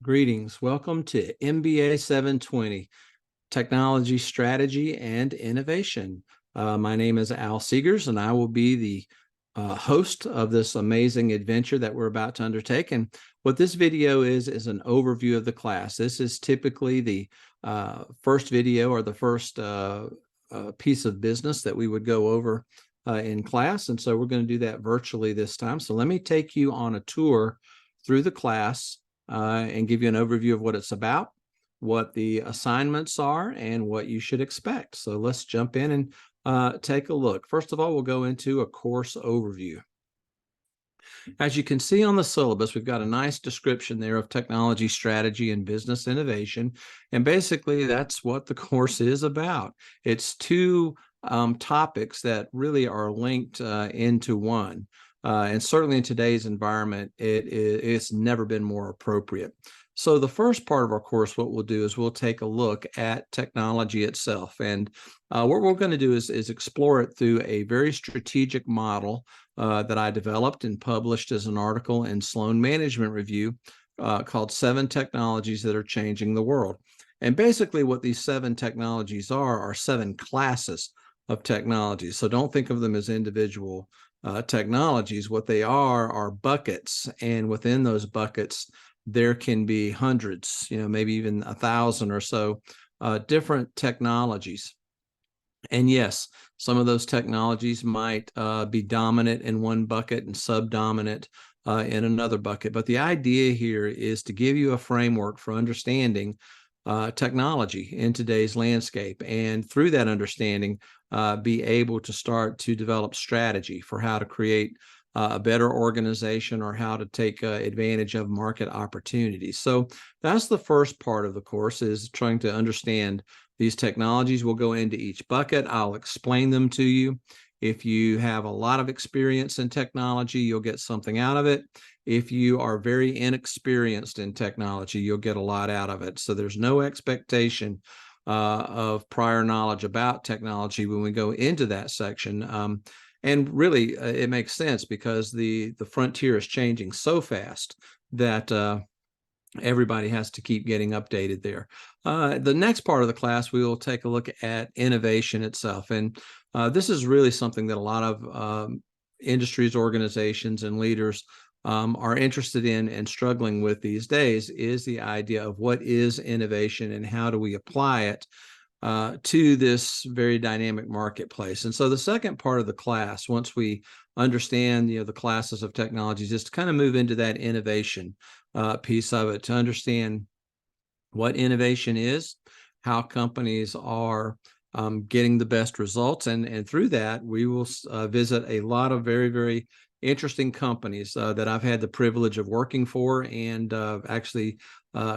Greetings. Welcome to MBA 720, Technology Strategy and Innovation. My name is Al Seegers, and I will be the host of this amazing adventure that we're about to undertake. And what this video is an overview of the class. This is typically the first video or the first piece of business that we would go over in class. And so we're going to do that virtually this time. So let me take you on a tour through the class and give you an overview of what it's about, what the assignments are, and what you should expect. So let's jump in and take a look. First of all, we'll go into a course overview. As you can see on the syllabus, we've got a nice description there of technology strategy and business innovation. And basically, that's what the course is about. It's two topics that really are linked into one. And certainly in today's environment, it's never been more appropriate. So the first part of our course, what we'll do is we'll take a look at technology itself. And what we're going to do is explore it through a very strategic model that I developed and published as an article in Sloan Management Review called 7 Technologies That Are Changing the World. And basically what these 7 technologies are 7 classes of technologies. So don't think of them as individual technologies. What they are buckets, and within those buckets there can be hundreds, maybe even 1,000 or so different technologies. And yes, some of those technologies might be dominant in one bucket and subdominant in another bucket. But the idea here is to give you a framework for understanding technology in today's landscape, and through that understanding, be able to start to develop strategy for how to create a better organization or how to take advantage of market opportunities. So that's the first part of the course, is trying to understand these technologies. We'll go into each bucket. I'll explain them to you. If you have a lot of experience in technology, you'll get something out of it. If you are very inexperienced in technology, you'll get a lot out of it. So there's no expectation of prior knowledge about technology when we go into that section. And really, it makes sense because the frontier is changing so fast that everybody has to keep getting updated there. The next part of the class, we will take a look at innovation itself. And this is really something that a lot of industries, organizations, and leaders are interested in and struggling with these days, is the idea of what is innovation and how do we apply it to this very dynamic marketplace. And so the second part of the class, once we understand the classes of technologies, is to kind of move into that innovation piece of it, to understand what innovation is, how companies are getting the best results, and through that we will visit a lot of very, very interesting companies that I've had the privilege of working for and actually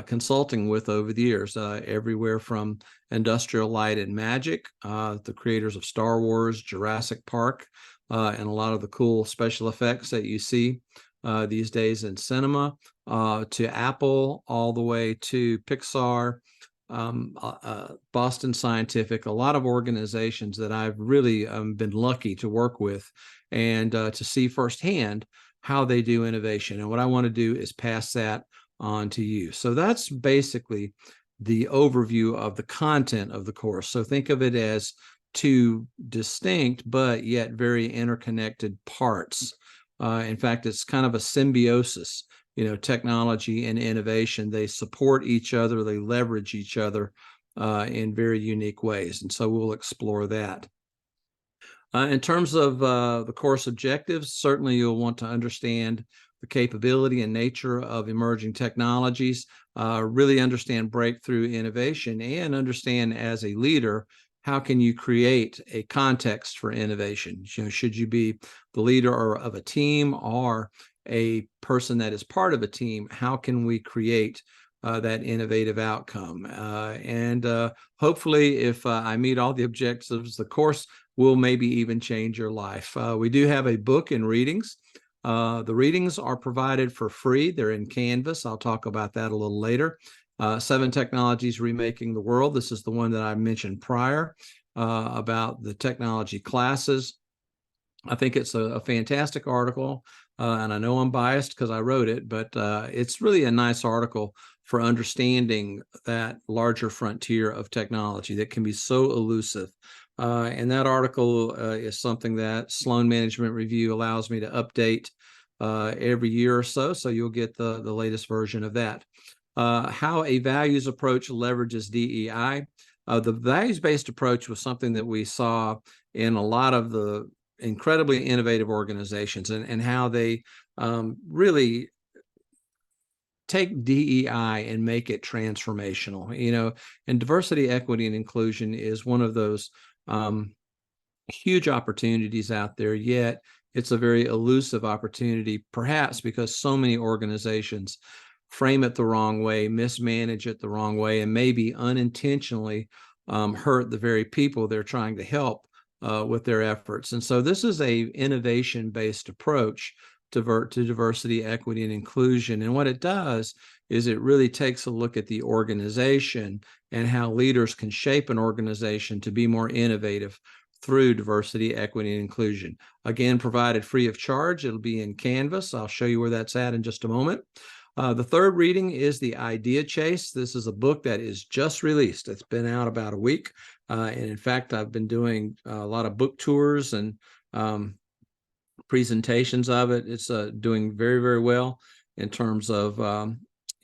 consulting with over the years, everywhere from Industrial Light and Magic, the creators of Star Wars, Jurassic Park, and a lot of the cool special effects that you see these days in cinema, to Apple, all the way to Pixar, Boston Scientific, a lot of organizations that I've really been lucky to work with and to see firsthand how they do innovation. And what I want to do is pass that on to you. So that's basically the overview of the content of the course. So think of it as 2 distinct but yet very interconnected parts. In fact, it's kind of a symbiosis. Technology and innovation, they support each other, they leverage each other in very unique ways. And so we'll explore that. In terms of the course objectives, certainly you'll want to understand the capability and nature of emerging technologies, really understand breakthrough innovation, and understand as a leader, how can you create a context for innovation? Should you be the leader of a team or a person that is part of a team, how can we create that innovative outcome? And hopefully, if I meet all the objectives, the course will maybe even change your life. We do have a book and readings. The readings are provided for free. They're in Canvas. I'll talk about that a little later. 7 Technologies Remaking the World. This is the one that I mentioned prior about the technology classes. I think it's a fantastic article. and I know I'm biased because I wrote it, but it's really a nice article for understanding that larger frontier of technology that can be so elusive. And that article is something that Sloan Management Review allows me to update every year or so. So you'll get the latest version of that. How a values approach leverages DEI. The values-based approach was something that we saw in a lot of the incredibly innovative organizations, and how they really take DEI and make it transformational. And diversity, equity, and inclusion is one of those huge opportunities out there, yet it's a very elusive opportunity, perhaps because so many organizations frame it the wrong way, mismanage it the wrong way, and maybe unintentionally hurt the very people they're trying to help with their efforts. And so this is a innovation-based approach to diversity, equity, and inclusion. And what it does is it really takes a look at the organization and how leaders can shape an organization to be more innovative through diversity, equity, and inclusion. Again, provided free of charge. It'll be in Canvas. I'll show you where that's at in just a moment. The third reading is The Idea Chase. This is a book that is just released. It's been out about a week. And in fact, I've been doing a lot of book tours and presentations of it. It's doing very, very well in terms of,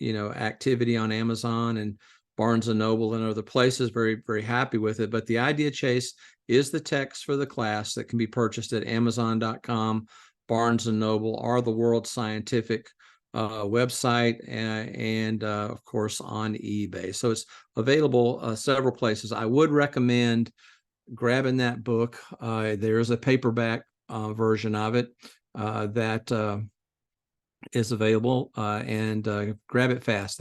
activity on Amazon and Barnes & Noble and other places. Very, very happy with it. But The Idea Chase is the text for the class that can be purchased at Amazon.com, Barnes & Noble, or the World Scientific website, and of course on eBay. So it's available several places. I would recommend grabbing that book. There's a paperback version of it that is available, and grab it fast.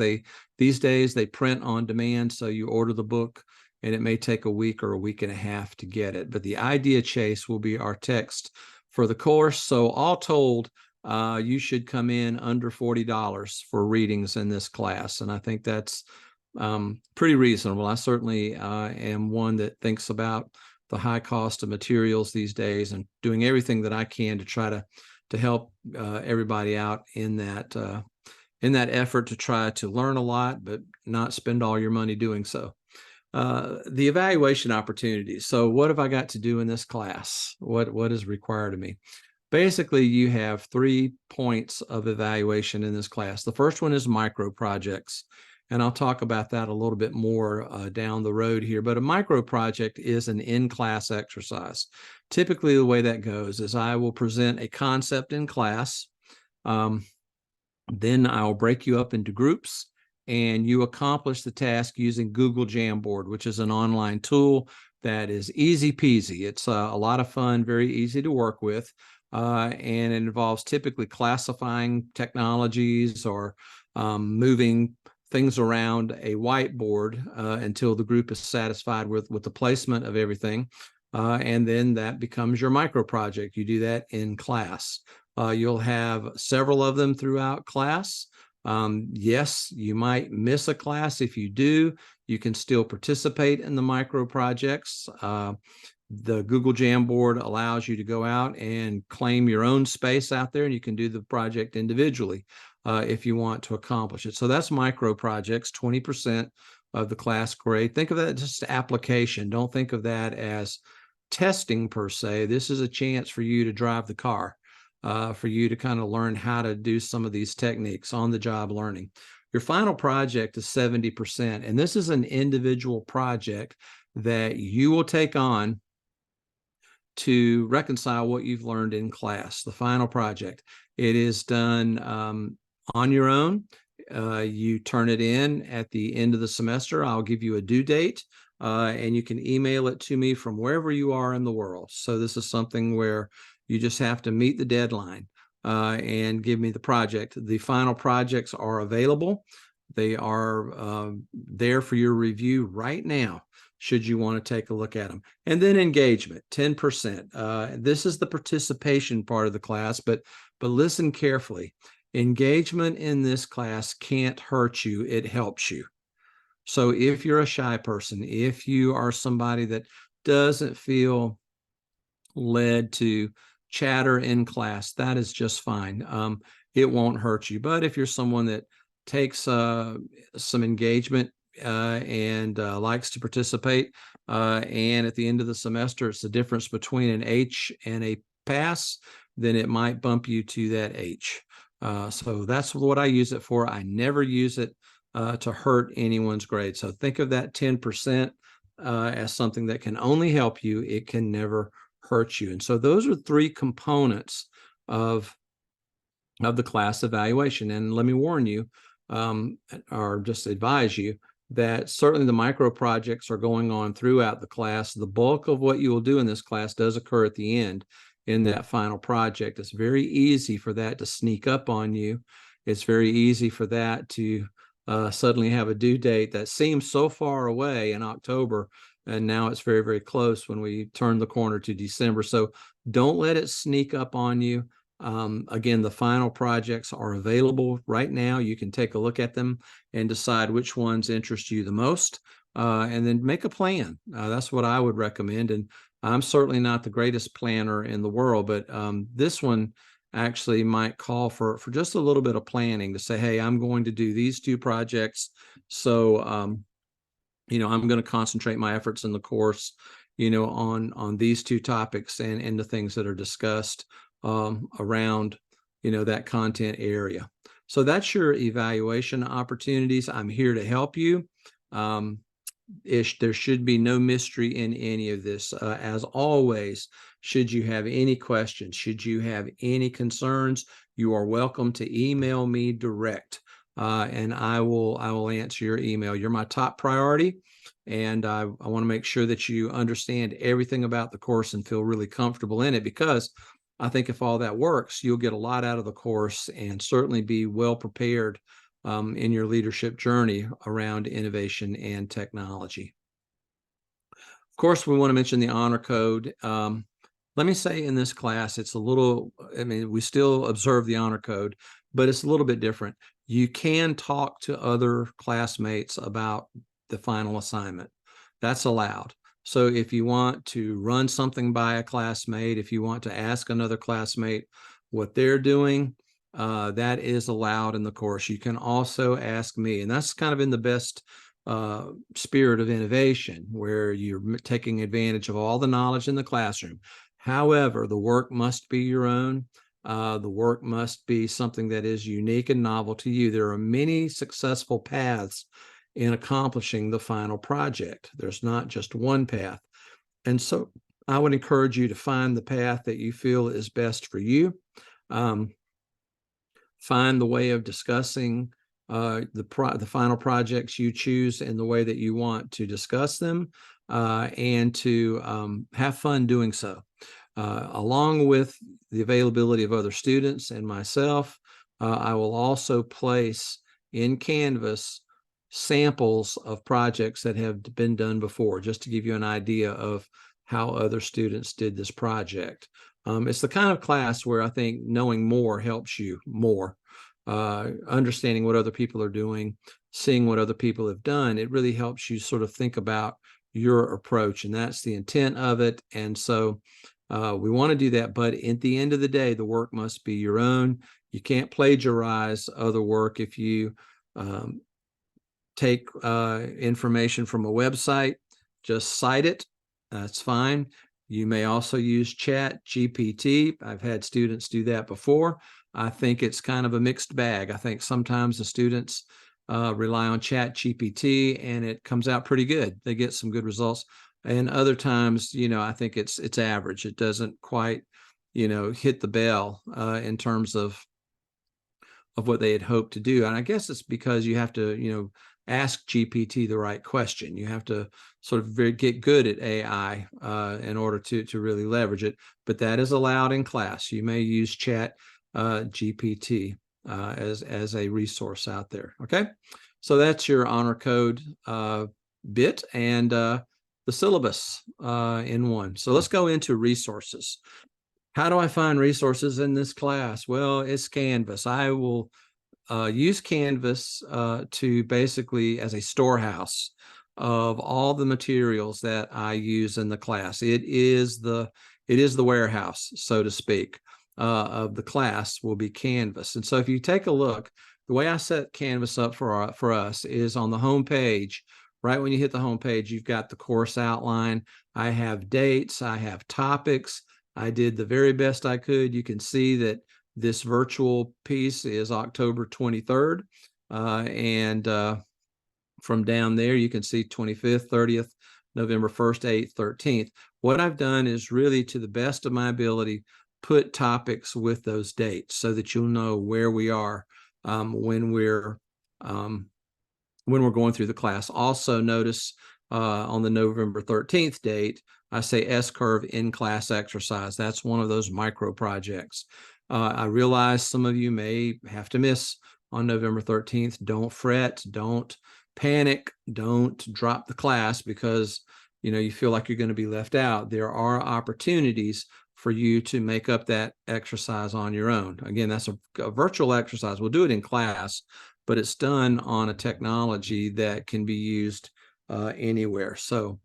These days they print on demand, so you order the book and it may take a week or a week and a half to get it. But The Idea Chase will be our text for the course. So all told, you should come in under $40 for readings in this class. And I think that's pretty reasonable. I certainly am one that thinks about the high cost of materials these days and doing everything that I can to try to help everybody out in that effort to try to learn a lot, but not spend all your money doing so. The evaluation opportunities. So what have I got to do in this class? What is required of me? Basically, you have 3 points of evaluation in this class. The first one is micro projects, and I'll talk about that a little bit more down the road here. But a micro project is an in-class exercise. Typically, the way that goes is I will present a concept in class. Then I'll break you up into groups, and you accomplish the task using Google Jamboard, which is an online tool that is easy peasy. It's a lot of fun, very easy to work with. And it involves typically classifying technologies or moving things around a whiteboard until the group is satisfied with the placement of everything. And then that becomes your micro project. You do that in class. You'll have several of them throughout class. Yes, you might miss a class. If you do, you can still participate in the micro projects. The Google Jamboard allows you to go out and claim your own space out there, and you can do the project individually if you want to accomplish it. So that's micro projects, 20% of the class grade. Think of that as just application. Don't think of that as testing per se. This is a chance for you to drive the car, for you to kind of learn how to do some of these techniques, on-the-job learning. Your final project is 70%, and this is an individual project that you will take on to reconcile what you've learned in class, the final project. It is done on your own. You turn it in at the end of the semester. I'll give you a due date, and you can email it to me from wherever you are in the world. So this is something where you just have to meet the deadline and give me the project. The final projects are available. They are there for your review right now, should you want to take a look at them. And then engagement, 10%. This is the participation part of the class, but listen carefully. Engagement in this class can't hurt you, it helps you. So if you're a shy person, if you are somebody that doesn't feel led to chatter in class, that is just fine. It won't hurt you. But if you're someone that takes some engagement and likes to participate, and at the end of the semester, it's the difference between an H and a pass, then it might bump you to that H. So that's what I use it for. I never use it to hurt anyone's grade. So think of that 10% as something that can only help you. It can never hurt you. And so those are three components of the class evaluation. And let me warn you, or just advise you, that certainly the micro projects are going on throughout the class. The bulk of what you will do in this class does occur at the end in that final project. It's very easy for that to sneak up on you. It's very easy for that to suddenly have a due date that seems so far away in October, and now it's very, very close when we turn the corner to December. So don't let it sneak up on you. Again, the final projects are available right now. You can take a look at them and decide which ones interest you the most, and then make a plan. That's what I would recommend. And I'm certainly not the greatest planner in the world, but this one actually might call for just a little bit of planning to say, hey, I'm going to do these two projects. So, I'm going to concentrate my efforts in the course, on these two topics and the things that are discussed around, that content area. So that's your evaluation opportunities. I'm here to help you. There should be no mystery in any of this. As always, should you have any questions, should you have any concerns, you are welcome to email me direct, and I will answer your email. You're my top priority, and I want to make sure that you understand everything about the course and feel really comfortable in it, because I think if all that works, you'll get a lot out of the course and certainly be well prepared in your leadership journey around innovation and technology. Of course, we want to mention the honor code. Let me say in this class, it's a little, we still observe the honor code, but it's a little bit different. You can talk to other classmates about the final assignment. That's allowed. So if you want to run something by a classmate, if you want to ask another classmate what they're doing, that is allowed in the course. You can also ask me, and that's kind of in the best spirit of innovation, where you're taking advantage of all the knowledge in the classroom. However, the work must be your own. The work must be something that is unique and novel to you. There are many successful paths in accomplishing the final project. There's not just one path. And so I would encourage you to find the path that you feel is best for you. Find the way of discussing the final projects you choose in the way that you want to discuss them, and to have fun doing so. Along with the availability of other students and myself, I will also place in Canvas samples of projects that have been done before, just to give you an idea of how other students did this project. It's the kind of class where I think knowing more helps you more. Understanding what other people are doing, seeing what other people have done, it really helps you sort of think about your approach, and that's the intent of it. And so we want to do that, but at the end of the day, the work must be your own. You can't plagiarize other work. If you take information from a website, just cite it. That's fine. You may also use Chat GPT. I've had students do that before. I think it's kind of a mixed bag. I think sometimes the students rely on Chat GPT and it comes out pretty good. They get some good results. And other times, I think it's average. It doesn't quite, hit the bell in terms of what they had hoped to do. And I guess it's because you have to, ask GPT the right question. You have to sort of get good at AI in order to really leverage it. But that is allowed in class. You may use Chat GPT as a resource out there. Okay, so that's your honor code bit and the syllabus in one. So let's go into resources. How do I find resources in this class? Well, it's Canvas. I will use Canvas to basically as a storehouse of all the materials that I use in the class. It is the it is the warehouse, so to speak, of the class will be Canvas. And so if you take a look, the way I set Canvas up for us is on the home page. Right when you hit the home page, you've got the course outline. I have dates, I have topics. I did the very best I could. You can see that this virtual piece is October 23rd. And from down there, you can see 25th, 30th, November 1st, 8th, 13th. What I've done is really, to the best of my ability, put topics with those dates so that you'll know where we are when we're going through the class. Also notice on the November 13th date, I say S-curve in-class exercise. That's one of those micro projects. I realize some of you may have to miss on November 13th. Don't fret, don't panic, don't drop the class because you feel like you're going to be left out. There are opportunities for you to make up that exercise on your own. Again, that's a virtual exercise. We'll do it in class, but it's done on a technology that can be used anywhere. So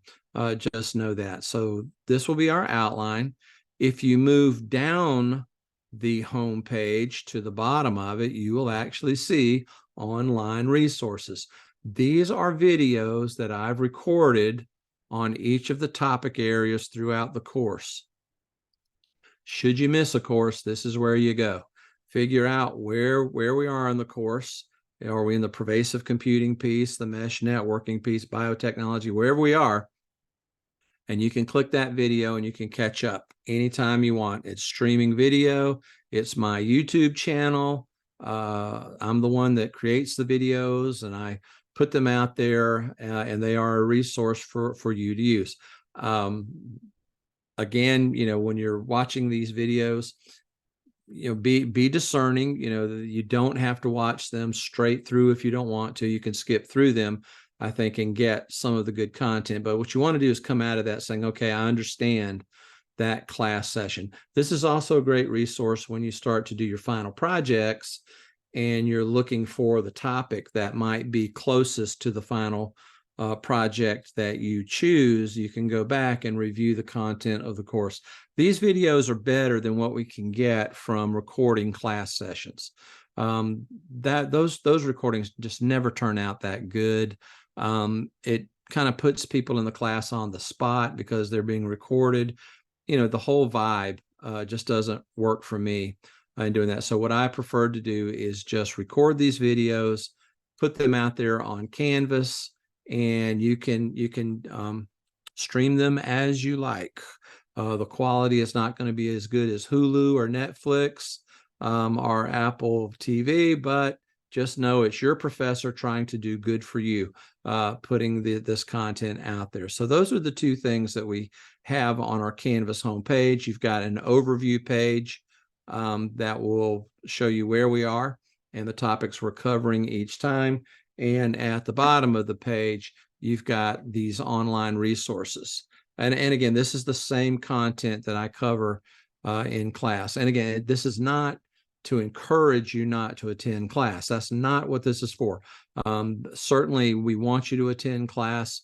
just know that. So this will be our outline. If you move down the home page to the bottom of it, you will actually see online resources. These are videos that I've recorded on each of the topic areas throughout the course. Should you miss a course, this is where you go. Figure out where we are in the course. Are we in the pervasive computing piece, the mesh networking piece, biotechnology, wherever we are, and you can click that video and you can catch up anytime you want. It's streaming video. It's my YouTube channel. I'm the one that creates the videos and I put them out there and they are a resource for you to use. Again, when you're watching these videos, be discerning. You don't have to watch them straight through if you don't want to. You can skip through them, I think, and get some of the good content. But what you want to do is come out of that saying, okay, I understand that class session. This is also a great resource when you start to do your final projects and you're looking for the topic that might be closest to the final project that you choose. You can go back and review the content of the course. These videos are better than what we can get from recording class sessions. Those recordings just never turn out that good. It kind of puts people in the class on the spot because they're being recorded. The whole vibe just doesn't work for me in doing that. So what I prefer to do is just record these videos, put them out there on Canvas, and you can stream them as you like. The quality is not going to be as good as Hulu or Netflix or Apple TV, but just know it's your professor trying to do good for you, putting this content out there. So those are the two things that we have on our Canvas homepage. You've got an overview page that will show you where we are and the topics we're covering each time. And at the bottom of the page, you've got these online resources. And again, this is the same content that I cover in class. And again, this is not to encourage you not to attend class. That's not what this is for. Certainly, we want you to attend class.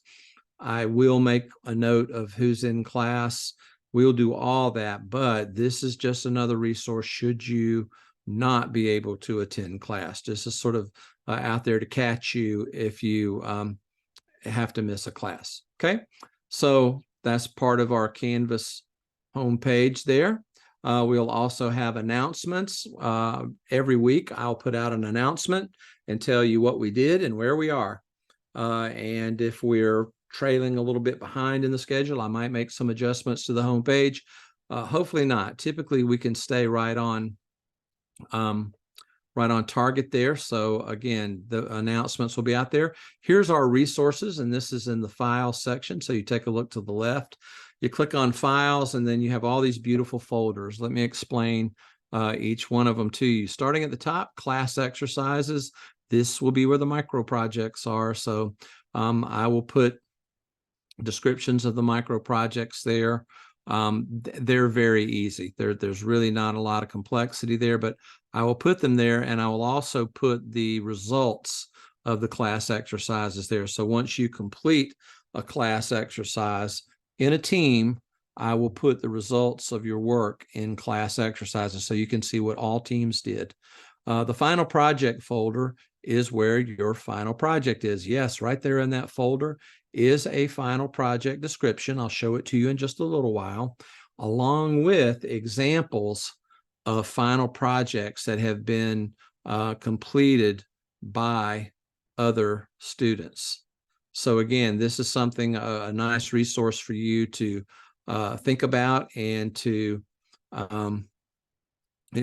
I will make a note of who's in class. We'll do all that, but this is just another resource should you not be able to attend class. This is sort of out there to catch you if you have to miss a class. Okay, so that's part of our Canvas homepage there. We'll also have announcements. Every week, I'll put out an announcement and tell you what we did and where we are. And if we're trailing a little bit behind in the schedule, I might make some adjustments to the homepage. Hopefully not. Typically, we can stay right on target there. So again, the announcements will be out there. Here's our resources, and this is in the file section. So you take a look to the left, you click on files, and then you have all these beautiful folders. Let me explain each one of them to you. Starting at the top, class exercises. This will be where the micro projects are. So I will put descriptions of the micro projects there. They're very easy. There's really not a lot of complexity there, but I will put them there, and I will also put the results of the class exercises there. So once you complete a class exercise in a team, I will put the results of your work in class exercises so you can see what all teams did. The final project folder is where your final project is. Yes, right there in that folder is a final project description. I'll show it to you in just a little while, along with examples of final projects that have been completed by other students. So again, this is something, a nice resource for you to think about and to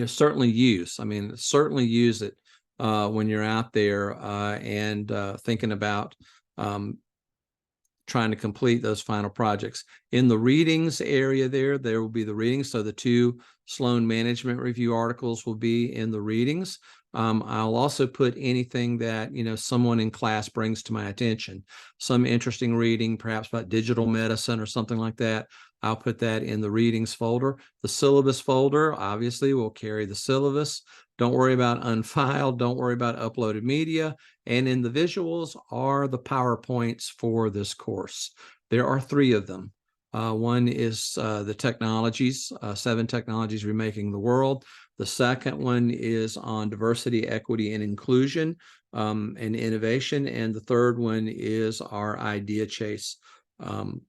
certainly use. I mean, certainly use it when you're out there and thinking about trying to complete those final projects. In the readings area there will be the readings. So the 2 Sloan Management Review articles will be in the readings. I'll also put anything that, someone in class brings to my attention. Some interesting reading, perhaps about digital medicine or something like that. I'll put that in the readings folder. The syllabus folder, obviously, will carry the syllabus. Don't worry about unfiled. Don't worry about uploaded media. And in the visuals are the PowerPoints for this course. There are 3 of them. One is the technologies, 7 technologies remaking the world. The second one is on diversity, equity, and inclusion and innovation. And the third one is our idea chase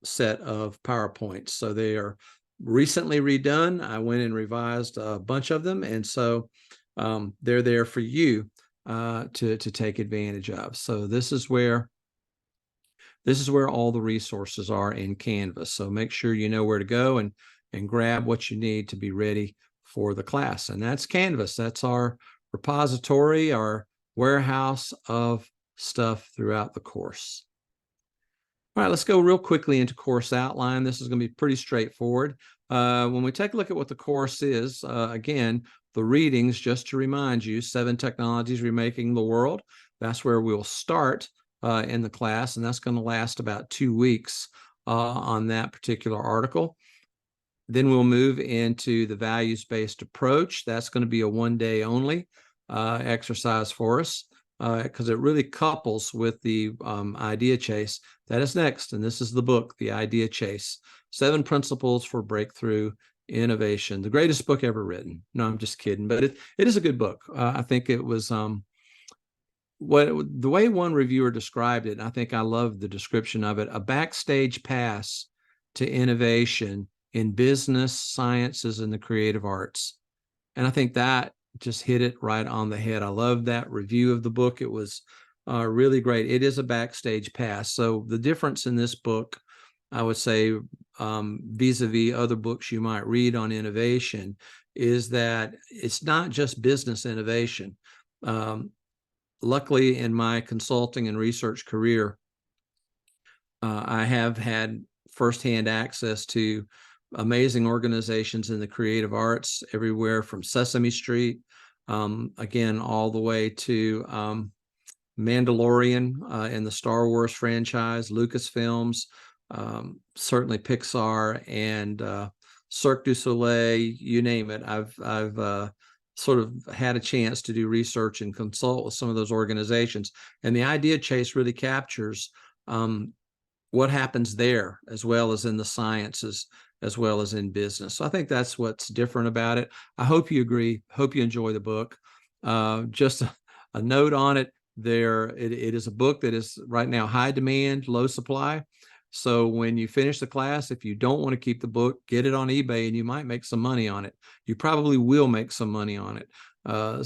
set of PowerPoints. So they are recently redone. I went and revised a bunch of them. And so they're there for you to take advantage of. So this is where all the resources are in Canvas. So make sure you know where to go and grab what you need to be ready for the class. And that's Canvas. That's our repository, our warehouse of stuff throughout the course. All right, let's go real quickly into course outline. This is going to be pretty straightforward. When we take a look at what the course is, again, the readings, just to remind you, 7 technologies remaking the world. That's where we'll start in the class, and that's going to last about 2 weeks on that particular article. Then we'll move into the values-based approach. That's going to be a 1-day only exercise for us because it really couples with the idea chase. That is next, and this is the book, The Idea Chase, 7 Principles for Breakthrough Innovation, the greatest book ever written. No, I'm just kidding, but it is a good book. I think it was the way one reviewer described it, and I think I love the description of it, a backstage pass to innovation in business, sciences, and the creative arts. And I think that just hit it right on the head. I love that review of the book. It was really great. It is a backstage pass. So the difference in this book, I would say, vis-a-vis other books you might read on innovation, is that it's not just business innovation. Luckily, in my consulting and research career, I have had firsthand access to amazing organizations in the creative arts, everywhere from Sesame Street, again, all the way to Mandalorian in the Star Wars franchise, Lucasfilms, certainly Pixar, and Cirque du Soleil, you name it. I've sort of had a chance to do research and consult with some of those organizations. And the idea chase really captures what happens there, as well as in the sciences, as well as in business. So I think that's what's different about it. I hope you agree. Hope you enjoy the book. Just a note on it there. It is a book that is right now high demand, low supply. So when you finish the class, if you don't want to keep the book, get it on eBay and you might make some money on it. You probably will make some money on it.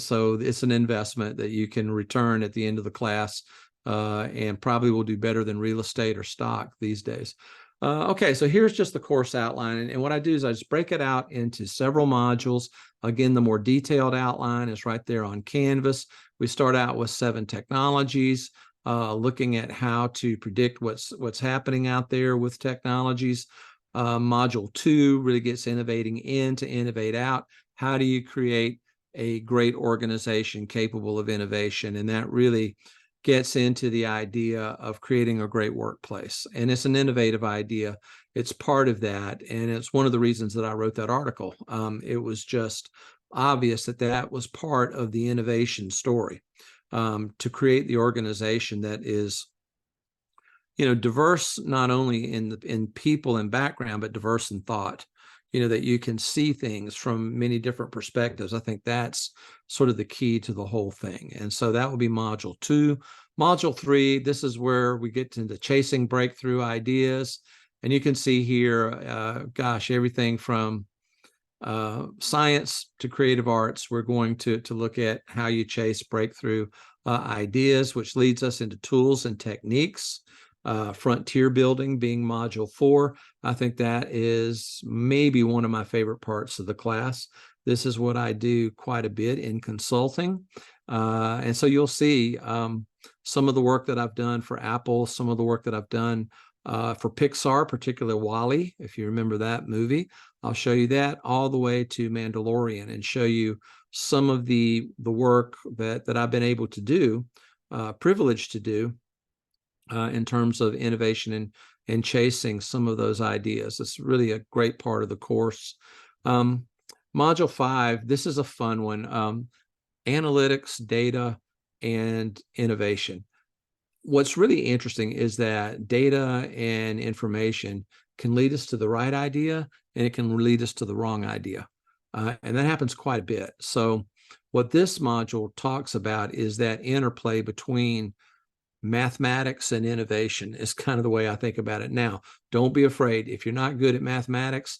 So it's an investment that you can return at the end of the class and probably will do better than real estate or stock these days. Okay, so here's just the course outline. And what I do is I just break it out into several modules. Again, the more detailed outline is right there on Canvas. We start out with 7 technologies, looking at how to predict what's happening out there with technologies. Module 2 really gets innovating in to innovate out. How do you create a great organization capable of innovation? And that really gets into the idea of creating a great workplace. And it's an innovative idea. It's part of that. And it's one of the reasons that I wrote that article. It was just obvious that that was part of the innovation story, to create the organization that is, diverse not only in people and background, but diverse in thought, that you can see things from many different perspectives. I think that's sort of the key to the whole thing. And so that would be module 2. Module 3, this is where we get into chasing breakthrough ideas. And you can see here, gosh, everything from science to creative arts. We're going to look at how you chase breakthrough ideas, which leads us into tools and techniques. Frontier building being module 4. I think that is maybe one of my favorite parts of the class. This is what I do quite a bit in consulting. And so you'll see some of the work that I've done for Apple, some of the work that I've done for Pixar, particularly WALL-E, if you remember that movie. I'll show you that all the way to Mandalorian and show you some of the work that I've been able to do, privileged to do, in terms of innovation and chasing some of those ideas. It's really a great part of the course. Module 5, this is a fun one. Analytics, data, and innovation. What's really interesting is that data and information can lead us to the right idea, and it can lead us to the wrong idea. And that happens quite a bit. So what this module talks about is that interplay between mathematics and innovation is kind of the way I think about it. Now, don't be afraid. If you're not good at mathematics,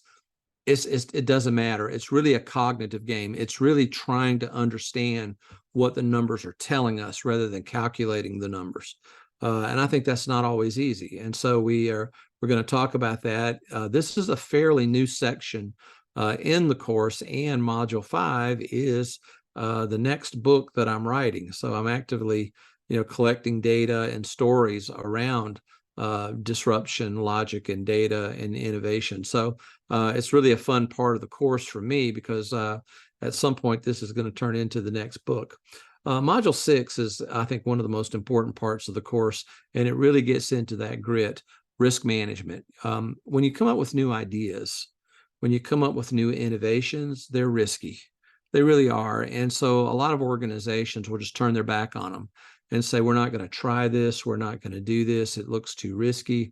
it doesn't matter. It's really a cognitive game. It's really trying to understand what the numbers are telling us rather than calculating the numbers. And I think that's not always easy. And so we're going to talk about that. This is a fairly new section in the course, and module 5 is the next book that I'm writing. So I'm actively, collecting data and stories around disruption, logic, and data and innovation. So it's really a fun part of the course for me because at some point this is going to turn into the next book. Module 6 is, I think, one of the most important parts of the course, and it really gets into that grit, risk management. When you come up with new ideas, when you come up with new innovations, they're risky. They really are. And so a lot of organizations will just turn their back on them and say, we're not going to try this. We're not going to do this. It looks too risky.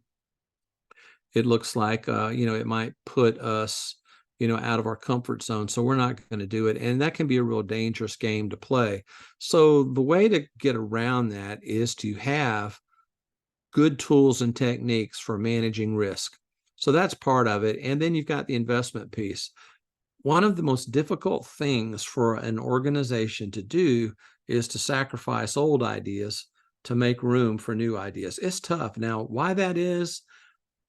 It looks like, it might put us, out of our comfort zone. So we're not going to do it. And that can be a real dangerous game to play. So the way to get around that is to have good tools and techniques for managing risk. So that's part of it. And then you've got the investment piece. One of the most difficult things for an organization to do is to sacrifice old ideas to make room for new ideas. It's tough. Now, why that is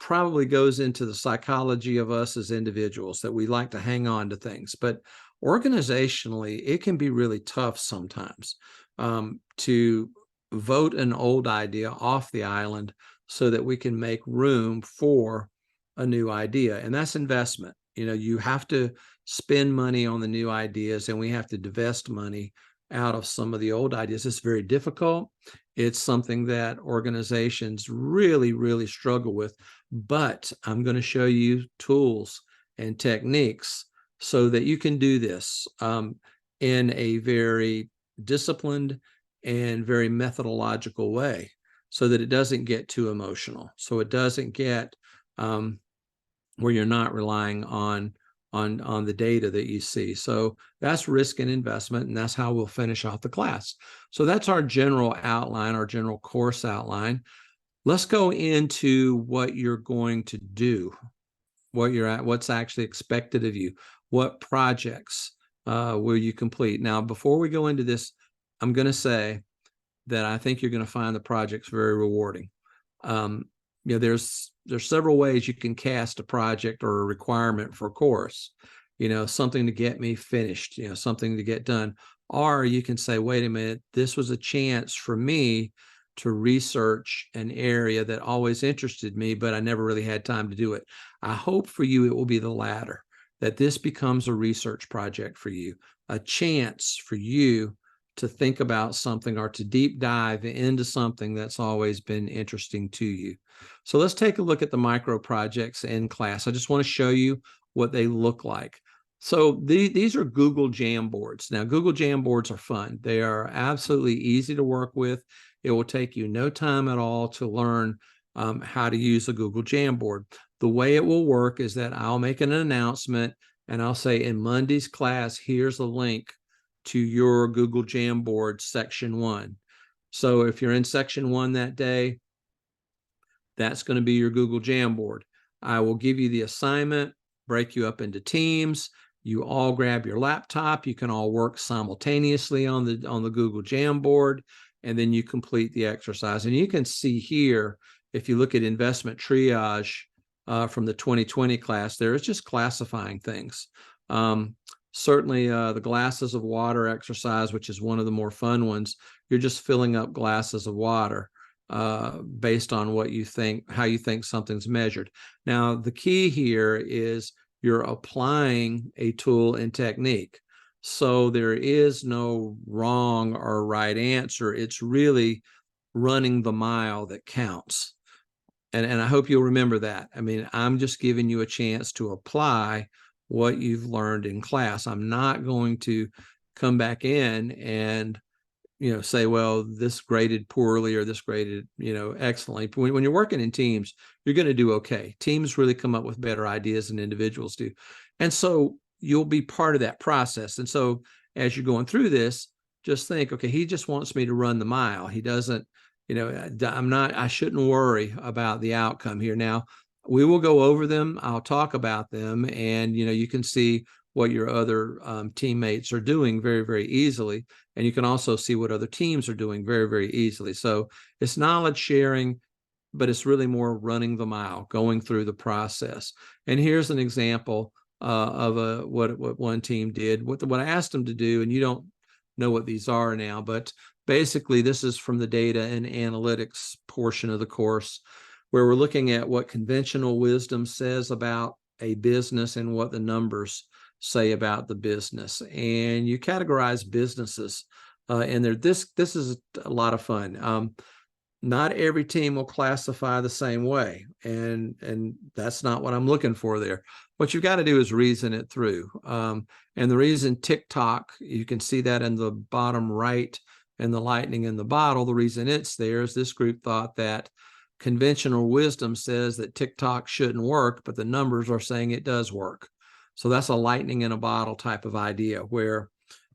probably goes into the psychology of us as individuals, that we like to hang on to things. But organizationally, it can be really tough sometimes to vote an old idea off the island so that we can make room for a new idea. And that's investment. You have to spend money on the new ideas, and we have to divest money out of some of the old ideas. It's very difficult. It's something that organizations really, really struggle with. But I'm going to show you tools and techniques so that you can do this in a very disciplined and very methodological way, so that it doesn't get too emotional. So it doesn't get where you're not relying on the data that you see. So that's risk and investment, and that's how we'll finish off the class. So that's our general outline, our general course outline. Let's go into what you're going to do, what's actually expected of you, what projects will you complete. Now, before we go into this, I'm going to say that I think you're going to find the projects very rewarding. There's several ways you can cast a project or a requirement for a course, something to get me finished, something to get done. Or you can say, wait a minute, this was a chance for me to research an area that always interested me, but I never really had time to do it. I hope for you it will be the latter, that this becomes a research project for you, a chance for you to think about something or to deep dive into something that's always been interesting to you. So let's take a look at the micro projects in class. I just want to show you what they look like. So these are Google Jamboards. Now, Google Jamboards are fun. They are absolutely easy to work with. It will take you no time at all to learn how to use a Google Jamboard. The way it will work is that I'll make an announcement and I'll say, in Monday's class, here's a link to your Google Jamboard section 1. So if you're in section 1 that day, that's going to be your Google Jamboard. I will give you the assignment, break you up into teams. You all grab your laptop. You can all work simultaneously on the Google Jamboard, and then you complete the exercise. And you can see here, if you look at investment triage from the 2020 class, there is just classifying things. Certainly the glasses of water exercise, which is one of the more fun ones, you're just filling up glasses of water based on what you think, how you think something's measured. Now, the key here is you're applying a tool and technique. So there is no wrong or right answer. It's really running the mile that counts. And I hope you'll remember that. I mean, I'm just giving you a chance to apply what you've learned in class. I'm not going to come back in and say, well, this graded poorly or this graded, excellently. When you're working in teams, you're going to do okay. Teams really come up with better ideas than individuals do. And so you'll be part of that process. And so as you're going through this, just think, okay, he just wants me to run the mile. He doesn't, I shouldn't worry about the outcome here. Now, we will go over them. I'll talk about them, and, you can see what your other teammates are doing very, very easily. And you can also see what other teams are doing very, very easily. So it's knowledge sharing, but it's really more running the mile, going through the process. And here's an example of what one team did. What I asked them to do, and you don't know what these are now, but basically this is from the data and analytics portion of the course, where we're looking at what conventional wisdom says about a business and what the numbers say about the business. And you categorize businesses and this is a lot of fun. Not every team will classify the same way, and that's not what I'm looking for there. What you've got to do is reason it through. And the reason TikTok, you can see that in the bottom right and the lightning in the bottle, the reason it's there is this group thought that conventional wisdom says that TikTok shouldn't work, but the numbers are saying it does work. So that's a lightning in a bottle type of idea, where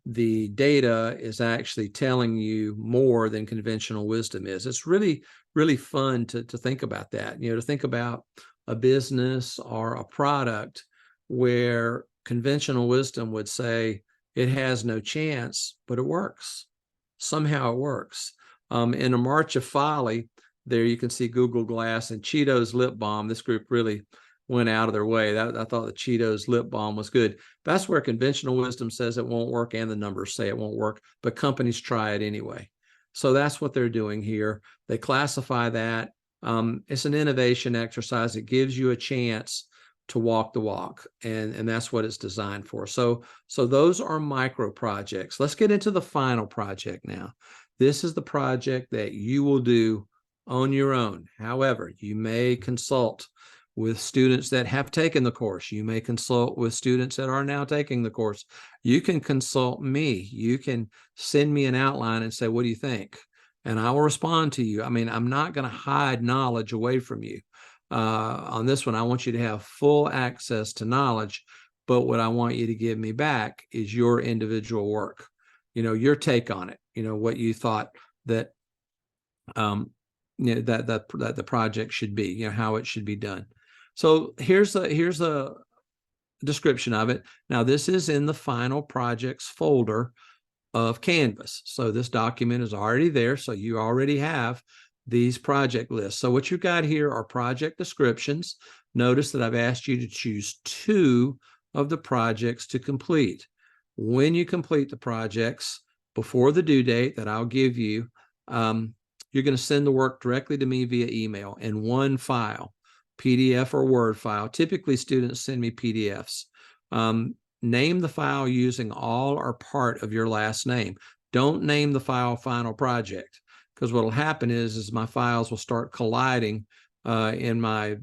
the data is actually telling you more than conventional wisdom is. It's really, really fun to think about that, to think about a business or a product where conventional wisdom would say it has no chance, but it works. Somehow it works. In A March of Folly, there you can see Google Glass and Cheetos lip balm. This group really went out of their way. I thought the Cheetos lip balm was good. That's where conventional wisdom says it won't work and the numbers say it won't work, but companies try it anyway. So that's what they're doing here. They classify that. It's an innovation exercise. It gives you a chance to walk the walk, and that's what it's designed for. So those are micro projects. Let's get into the final project now. This is the project that you will do on your own. However, you may consult with students that have taken the course. You may consult with students that are now taking the course. You can consult me. You can send me an outline and say, what do you think? And I will respond to you. I mean, I'm not going to hide knowledge away from you. On this one, I want you to have full access to knowledge, but what I want you to give me back is your individual work, your take on it, what you thought that that the project should be, how it should be done. So here's a description of it. Now, this is in the final projects folder of Canvas. So this document is already there. So you already have these project lists. So what you've got here are project descriptions. Notice that I've asked you to choose 2 of the projects to complete. When you complete the projects before the due date that I'll give you, you're going to send the work directly to me via email in one file. PDF or Word file. Typically, students send me PDFs. Name the file using all or part of your last name. Don't name the file final project, because what will happen is my files will start colliding in my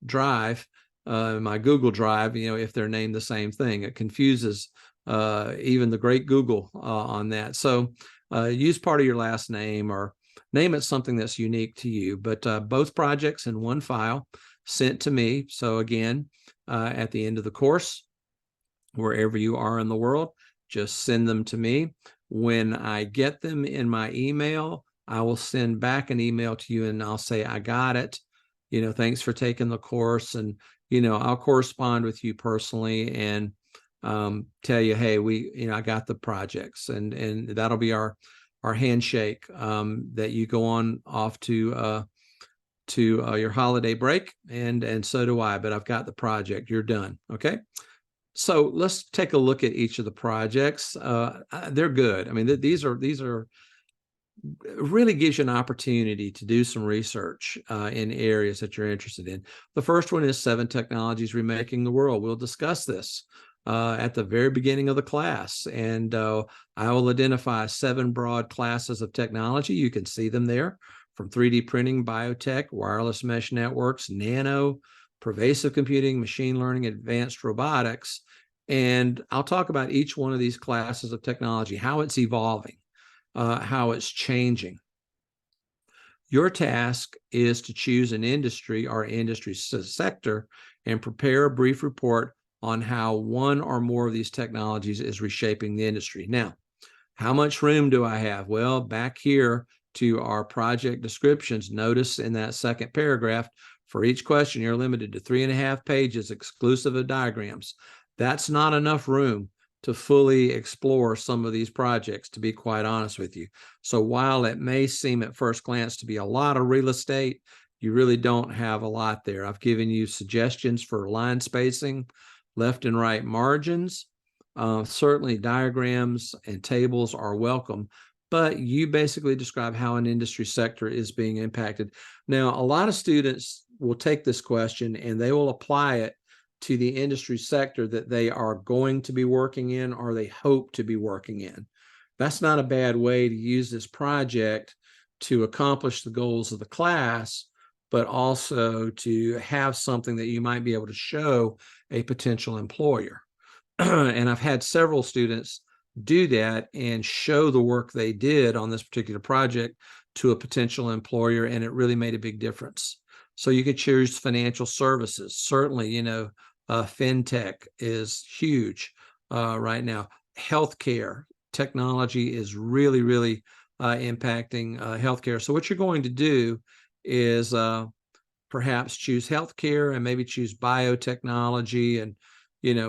drive, my Google Drive. If they're named the same thing, it confuses even the great Google on that. So use part of your last name, or name it something that's unique to you. But both projects in one file sent to me. So again, at the end of the course, wherever you are in the world, just send them to me. When I get them in my email, I will send back an email to you and I'll say, I got it. Thanks for taking the course. And, I'll correspond with you personally and tell you, hey, I got the projects, and that'll be our handshake that you go on off to your holiday break, and so do I. But I've got the project. You're done. Okay. So let's take a look at each of the projects. They're good. I mean, these are really gives you an opportunity to do some research in areas that you're interested in. The first one is 7 Technologies Remaking the World. We'll discuss this at the very beginning of the class, and I will identify 7 broad classes of technology. You can see them there, from 3D printing, biotech, wireless mesh networks, nano, pervasive computing, machine learning, advanced robotics. And I'll talk about each one of these classes of technology, how it's evolving, how it's changing. Your task is to choose an industry or industry sector and prepare a brief report on how one or more of these technologies is reshaping the industry. Now, how much room do I have? Well, back here to our project descriptions, notice in that second paragraph, for each question, you're limited to 3.5 pages exclusive of diagrams. That's not enough room to fully explore some of these projects, to be quite honest with you. So while it may seem at first glance to be a lot of real estate, you really don't have a lot there. I've given you suggestions for line spacing, left and right margins. Certainly diagrams and tables are welcome, but you basically describe how an industry sector is being impacted. Now, a lot of students will take this question and they will apply it to the industry sector that they are going to be working in or they hope to be working in. That's not a bad way to use this project to accomplish the goals of the class, but also to have something that you might be able to show a potential employer. And I've had several students do that and show the work they did on this particular project to a potential employer, and it really made a big difference. So you could choose financial services. Certainly, fintech is huge right now. Healthcare technology is really, really impacting healthcare. So what you're going to do is perhaps choose healthcare and maybe choose biotechnology and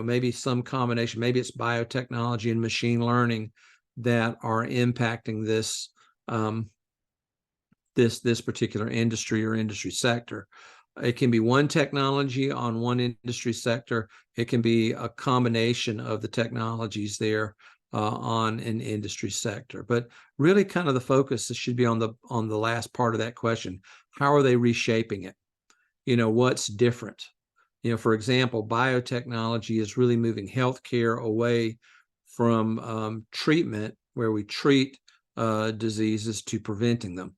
maybe some combination. Maybe it's biotechnology and machine learning that are impacting this this particular industry or industry sector. It can be one technology on one industry sector. It can be a combination of the technologies there on an industry sector. But really, kind of the focus should be on the last part of that question. How are they reshaping it? What's different? For example, biotechnology is really moving healthcare away from treatment, where we treat diseases, to preventing them.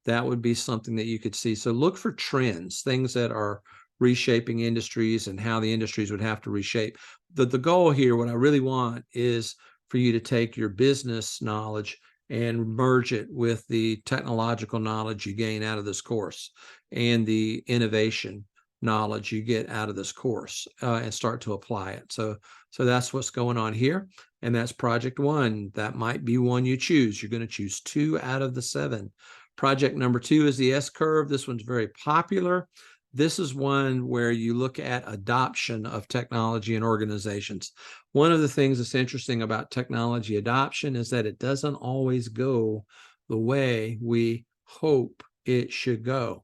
That would be something that you could see. So look for trends, things that are reshaping industries and how the industries would have to reshape. The goal here, what I really want, is for you to take your business knowledge and merge it with the technological knowledge you gain out of this course and the innovation knowledge you get out of this course and start to apply it. So that's what's going on here. And that's project 1. That might be one you choose. You're going to choose 2 out of the 7. Project number 2 is the S-curve. This one's very popular. This is one where you look at adoption of technology in organizations. One of the things that's interesting about technology adoption is that it doesn't always go the way we hope it should go.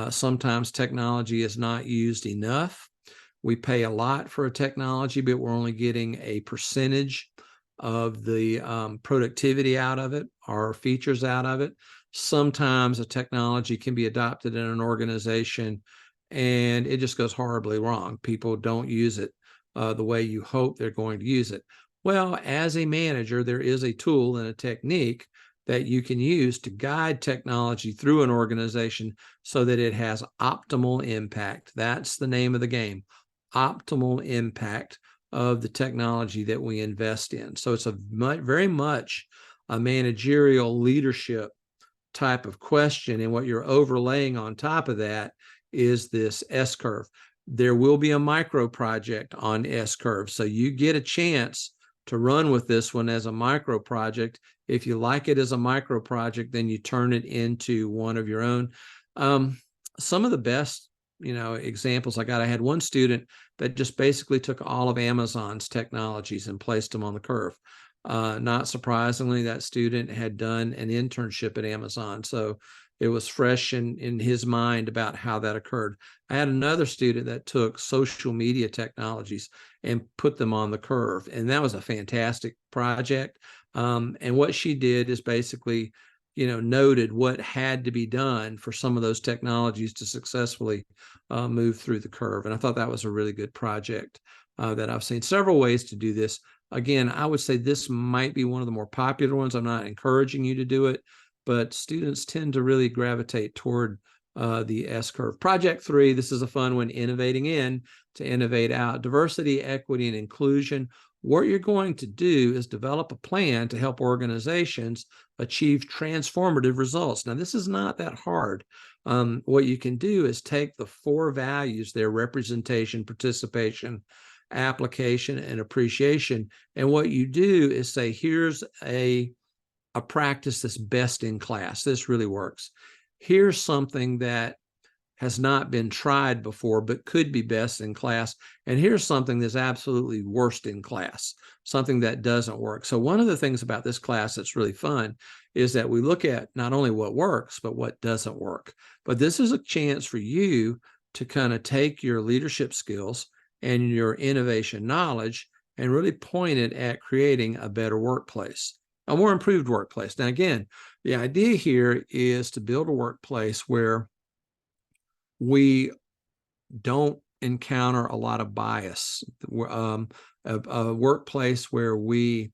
Sometimes technology is not used enough. We pay a lot for a technology, but we're only getting a percentage of the productivity out of it, or features out of it. Sometimes a technology can be adopted in an organization and it just goes horribly wrong. People don't use it the way you hope they're going to use it. Well, as a manager, there is a tool and a technique that you can use to guide technology through an organization so that it has optimal impact. That's the name of the game, optimal impact of the technology that we invest in. So it's very much a managerial leadership type of question, and what you're overlaying on top of that is this S curve. There will be a micro project on S curve, so you get a chance to run with this one as a micro project. If you like it as a micro project, then you turn it into one of your own. Some of the best, examples I had one student that just basically took all of Amazon's technologies and placed them on the curve. Not surprisingly, that student had done an internship at Amazon, so it was fresh in his mind about how that occurred. I had another student that took social media technologies and put them on the curve, and that was a fantastic project. And what she did is basically, noted what had to be done for some of those technologies to successfully move through the curve. And I thought that was a really good project that I've seen. Several ways to do this. Again, I would say this might be one of the more popular ones. I'm not encouraging you to do it, but students tend to really gravitate toward the S curve. Project 3, this is a fun one, innovating in to innovate out. Diversity, equity, and inclusion. What you're going to do is develop a plan to help organizations achieve transformative results. Now, this is not that hard. What you can do is take the 4 values there: representation, participation, application, and appreciation. And what you do is say, here's a practice that's best in class. This really works. Here's something that has not been tried before, but could be best in class. And here's something that's absolutely worst in class, something that doesn't work. So one of the things about this class that's really fun is that we look at not only what works, but what doesn't work. But this is a chance for you to kind of take your leadership skills and your innovation knowledge and really point it at creating a better workplace, a more improved workplace. Now, again, the idea here is to build a workplace where we don't encounter a lot of bias, a workplace where we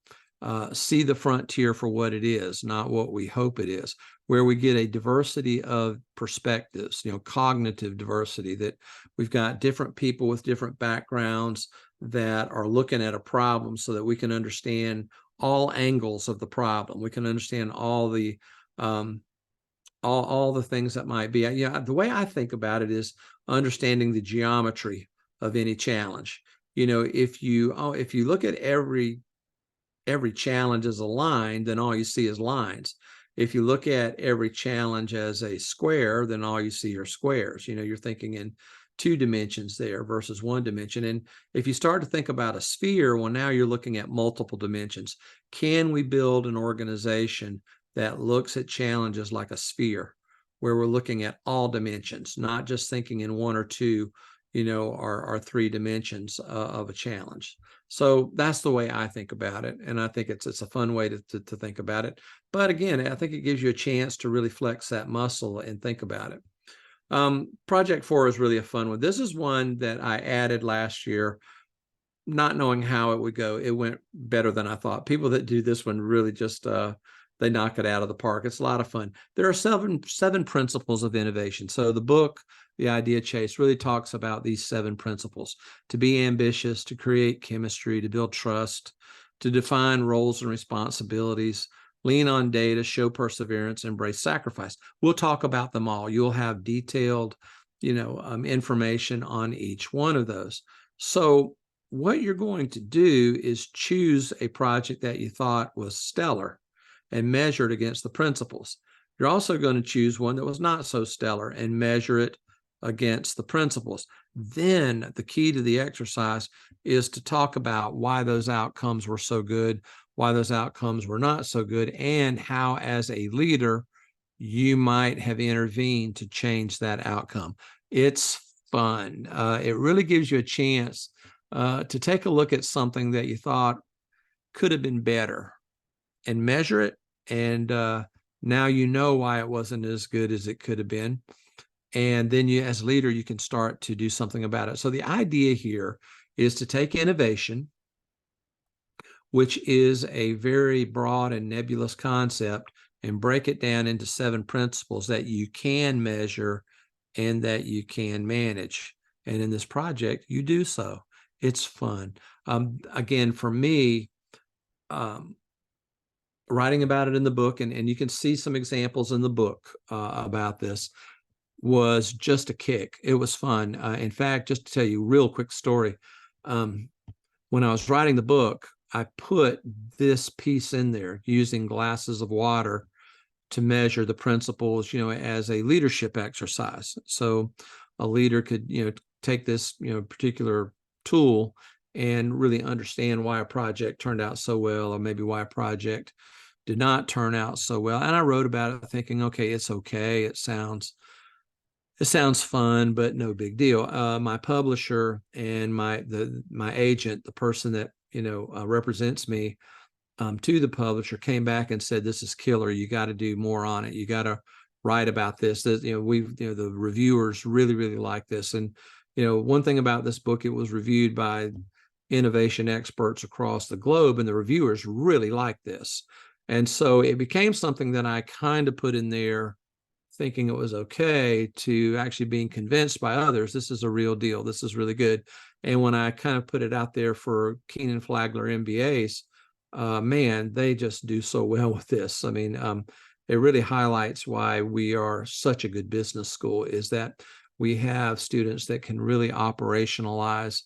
see the frontier for what it is, not what we hope it is, where we get a diversity of perspectives, cognitive diversity, that we've got different people with different backgrounds that are looking at a problem so that we can understand all angles of the problem. We can understand all the all the things that might be. The way I think about it is understanding the geometry of any challenge. If you look at every challenge as a line, then all you see is lines. If you look at every challenge as a square, then all you see are squares. You're thinking in 2 dimensions there versus 1 dimension. And if you start to think about a sphere, well, now you're looking at multiple dimensions. Can we build an organization that looks at challenges like a sphere, where we're looking at all dimensions, not just thinking in 1 or 2, or 3 dimensions of a challenge? So that's the way I think about it, and I think it's a fun way to think about it. But again, I think it gives you a chance to really flex that muscle and think about it. Project 4 is really a fun one. This is one that I added last year, not knowing how it would go. It went better than I thought. People that do this one really just they knock it out of the park. It's a lot of fun. There are seven principles of innovation. So the book, The Idea Chase, really talks about these 7 principles: to be ambitious, to create chemistry, to build trust, to define roles and responsibilities, lean on data, show perseverance, embrace sacrifice. We'll talk about them all. You'll have detailed, information on each one of those. So what you're going to do is choose a project that you thought was stellar and measure it against the principles. You're also going to choose one that was not so stellar and measure it against the principles. Then the key to the exercise is to talk about why those outcomes were so good, why those outcomes were not so good, and how, as a leader, you might have intervened to change that outcome. It's fun. It really gives you a chance to take a look at something that you thought could have been better and measure it. And now you know why it wasn't as good as it could have been. And then you, as a leader, you can start to do something about it. So the idea here is to take innovation, which is a very broad and nebulous concept, and break it down into 7 principles that you can measure and that you can manage. And in this project, you do so. It's fun. Again, for me, writing about it in the book, and you can see some examples in the book about this, was just a kick. It was fun. In fact, just to tell you a real quick story, when I was writing the book, I put this piece in there using glasses of water to measure the principles, as a leadership exercise. So a leader could, take this, particular tool and really understand why a project turned out so well, or maybe why a project did not turn out so well. And I wrote about it thinking, okay, it's okay. It sounds fun, but no big deal. My publisher and my agent, the person that represents me to the publisher, came back and said, "This is killer. You got to do more on it. You got to write about this. The reviewers really like this." And one thing about this book, it was reviewed by innovation experts across the globe, and the reviewers really liked this. And so it became something that I kind of put in there thinking it was okay, to actually being convinced by others, this is a real deal. This is really good. And when I kind of put it out there for Keenan Flagler MBAs, man, they just do so well with this. I mean, it really highlights why we are such a good business school, is that we have students that can really operationalize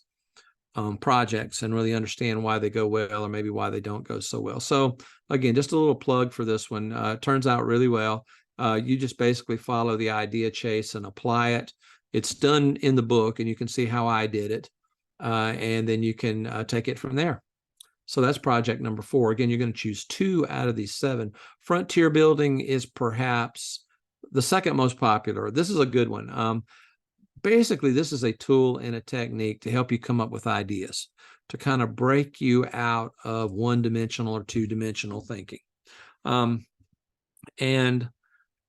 projects and really understand why they go well, or maybe why they don't go so well. So again, just a little plug for this one. Turns out really well. You just basically follow the idea chase and apply it. It's done in the book, and you can see how I did it. And then you can take it from there. So that's project number 4. Again, you're going to choose 2 out of these 7. Frontier building is perhaps the second most popular. This is a good one. Basically, this is a tool and a technique to help you come up with ideas, to kind of break you out of one-dimensional or two-dimensional thinking. And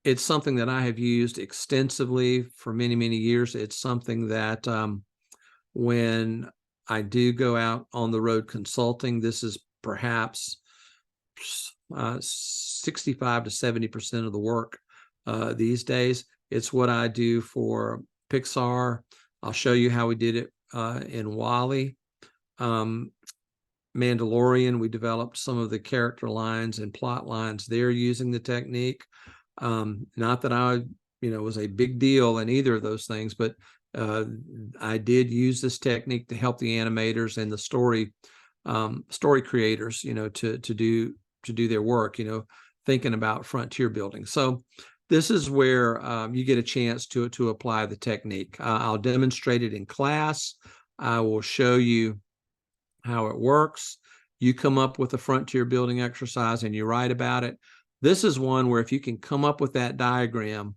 it's something that I have used extensively for many years. It's something that when I do go out on the road consulting, this is perhaps 65 to 70% of the work these days. It's what I do for Pixar. I'll show you how we did it in Wall-E. Mandalorian, we developed some of the character lines and plot lines there using the technique. Not that I, was a big deal in either of those things, but I did use this technique to help the animators and the story creators, to do their work, thinking about frontier building. So this is where you get a chance to apply the technique. I'll demonstrate it in class. I will show you how it works. You come up with a frontier building exercise and you write about it. This is one where if you can come up with that diagram,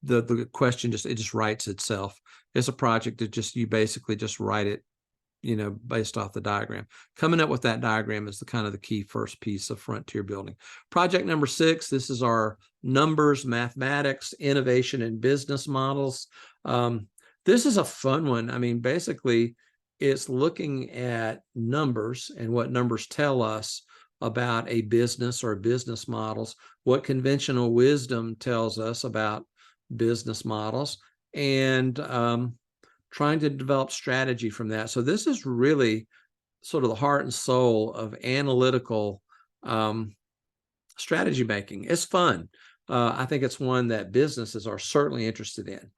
the question just writes itself. It's a project that you basically just write it, based off the diagram. Coming up with that diagram is the kind of the key first piece of frontier building. Project number 6, this is our numbers, mathematics, innovation, and business models. This is a fun one. I mean, basically, it's looking at numbers and what numbers tell us about a business or business models, what conventional wisdom tells us about business models, and trying to develop strategy from that. So this is really sort of the heart and soul of analytical strategy making. It's fun. I think it's one that businesses are certainly interested in.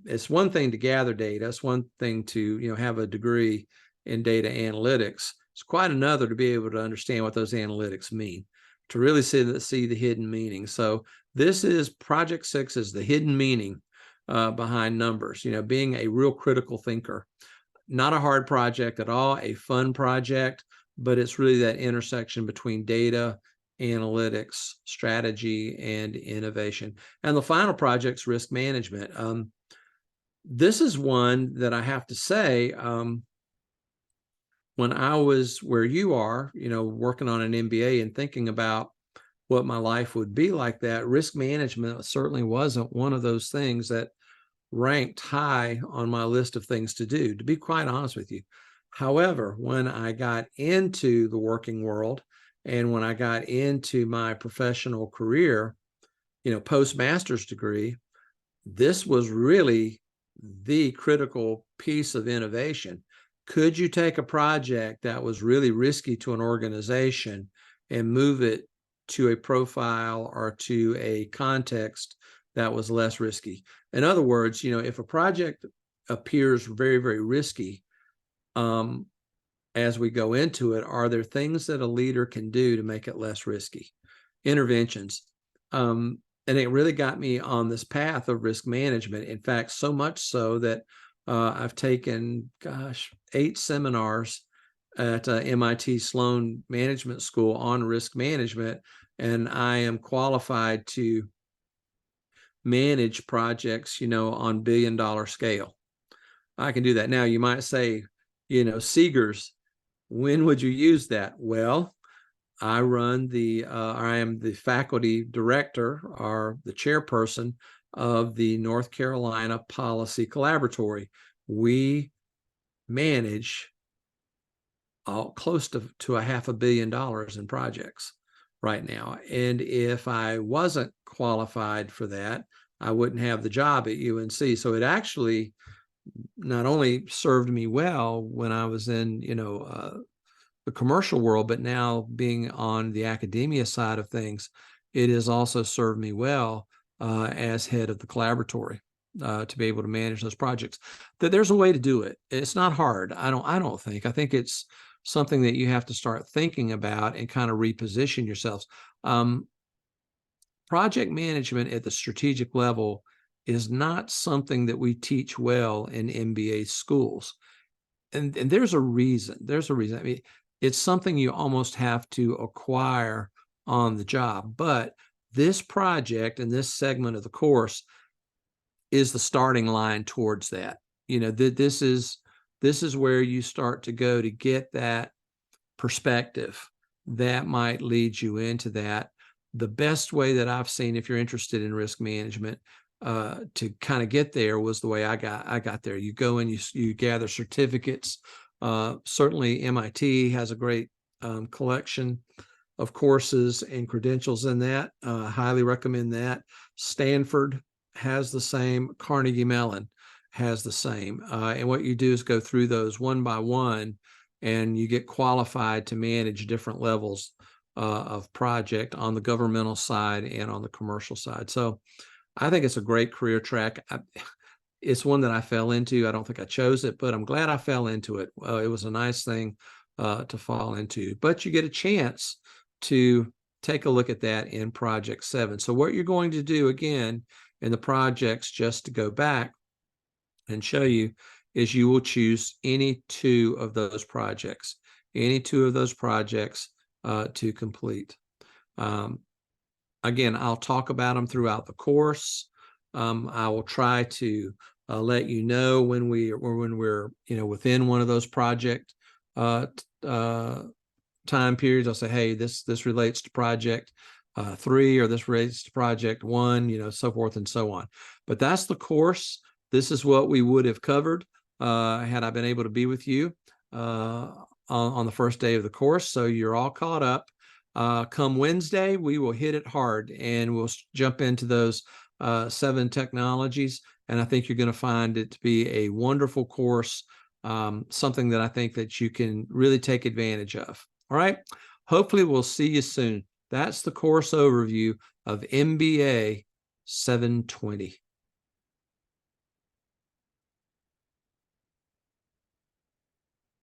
It's one thing to gather data. It's one thing to have a degree in data analytics. It's quite another to be able to understand what those analytics mean, to really see the hidden meaning. So this is project 6, is the hidden meaning behind numbers. Being a real critical thinker. Not a hard project at all, a fun project, but it's really that intersection between data, analytics, strategy, and innovation. And the final project's risk management. This is one that I have to say, when I was where you are, working on an MBA and thinking about what my life would be like, that risk management certainly wasn't one of those things that ranked high on my list of things to do, to be quite honest with you. However, when I got into the working world and when I got into my professional career, post-master's degree, this was really the critical piece of innovation. Could you take a project that was really risky to an organization and move it to a profile or to a context that was less risky. In other words, if a project appears very, very risky, as we go into it, are there things that a leader can do to make it less risky? Interventions. And it really got me on this path of risk management. In fact, so much so that I've taken, 8 seminars at MIT Sloan Management School on risk management, and I am qualified to manage projects, on billion-dollar scale. I can do that. Now, you might say, Seegers, when would you use that? Well, I am the faculty director or the chairperson of the North Carolina Policy Collaboratory. We manage close to $500 million in projects right now. And if I wasn't qualified for that, I wouldn't have the job at UNC. So it actually not only served me well when I was in, the commercial world, but now being on the academia side of things, it has also served me well as head of the collaboratory to be able to manage those projects. That there's a way to do it. It's not hard. I don't think. I think it's something that you have to start thinking about and kind of reposition yourselves. Project management at the strategic level is not something that we teach well in MBA schools. And there's a reason. I mean, it's something you almost have to acquire on the job. But this project and this segment of the course is the starting line towards that. This is where you start to go to get that perspective that might lead you into that. The best way that I've seen, if you're interested in risk management, to kind of get there was the way I got there. You go in, you gather certificates. Certainly MIT has a great collection of courses and credentials in that. Highly recommend that. Stanford has the same. Carnegie Mellon has the same. And what you do is go through those one by one, and you get qualified to manage different levels of project on the governmental side and on the commercial side. So I think it's a great career track. It's one that I fell into. I don't think I chose it, but I'm glad I fell into it. It was a nice thing to fall into. But you get a chance to take a look at that in Project 7. So what you're going to do, again, in the projects, just to go back and show you, is you will choose any 2 of those projects, to complete. Again, I'll talk about them throughout the course. I will try to let you know when we're within one of those project time periods. I'll say, hey, this relates to project 3, or this relates to project 1, so forth and so on. But that's the course. This is what we would have covered had I been able to be with you on the first day of the course. So you're all caught up. Come Wednesday, we will hit it hard, and we'll jump into those 7 technologies. And I think you're going to find it to be a wonderful course, something that I think that you can really take advantage of. All right. Hopefully we'll see you soon. That's the course overview of MBA 720.